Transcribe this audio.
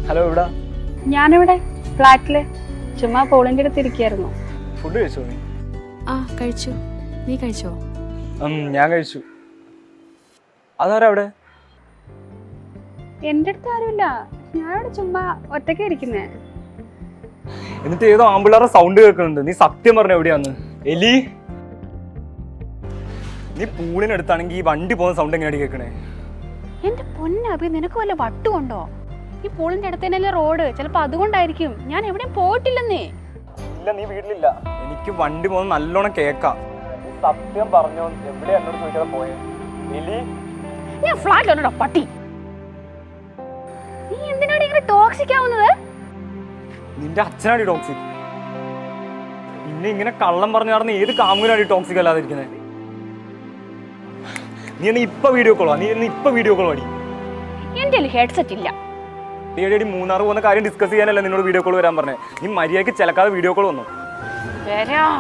Hello എവിടാ? ഞാനിവിടെ ഫ്ലാറ്റില് ചുമ്മാ പോളിന്റെ അടുത്ത് ഇരിക്കായിരുന്നു. ഫുഡ് കഴിച്ചോ നീ? ആ കഴിച്ചു. നീ കഴിച്ചോ? ഞാൻ കഴിച്ചു. അതാരാ അവിടെ? എന്റെ അടുത്ത് ആരുമില്ല, ഞാനിവിടെ ചുമ്മാ ഒറ്റയ്ക്ക് ഇരിക്കുന്നേ. എന്നിട്ട് ഏതോ ആമ്പിള്ളാരുടെ സൗണ്ട് കേൾക്കുന്നുണ്ട്. നീ സത്യം പറഞ്ഞ എവിടെയാന്ന്? എലി, നീ പൂളിനടുത്താണെങ്കിൽ ഈ വണ്ടി പോകുന്ന സൗണ്ട് എങ്ങനെയാണ് കേൾക്കണേ? എന്റെ പൊന്നഭി, നിനക്ക് വല്ല വട്ടുകൊണ്ടോ? ഈ പൂളിന്റെ അടുത്ത് തന്നെയല്ലേ റോഡ്, ചിലപ്പോ അതുകൊണ്ടായിരിക്കും. ഞാൻ എവിടെയും പോയിട്ടില്ലെന്നേ. ഇല്ല, നീ വീട്ടിലില്ല. എനിക്ക് വണ്ടി പോകുന്ന നല്ലോണം കേക്കാം. നീ സത്യം പറഞ്ഞോ, എവിടെയാ എന്നോട് ചോദിക്കാതെ പോയേ? എലി, ഞാൻ ഫ്ലാറ്റിലുണ്ടോ പട്ടി? നീ എന്തിനാണ് ഇങ്ങനെ ടോക്സിക് ആവുന്നത്? നിന്റെ അച്ഛനാണ് ടോക്സിക്. പിന്നെ ഇങ്ങനെ കള്ളം പറഞ്ഞു നടന്ന് ഏത് കാമുകനാണ് ടോക്സിക് അല്ലാതിരിക്കുന്നത്? നീ എന്നാ ഇപ്പൊ വീഡിയോ കോളോ? അടി. എന്റെ ഹെഡ്സെറ്റ് ഇല്ല. ഡി മൂന്നാർ പോകുന്ന കാര്യം ഡിസ്കസ് ചെയ്യാനല്ല നിന്നോട് വീഡിയോ കോൾ വരാൻ പറഞ്ഞേ. നീ മര്യാദയ്ക്ക് ചിലക്കാതെ വീഡിയോ കോൾ വന്നു. വരാം.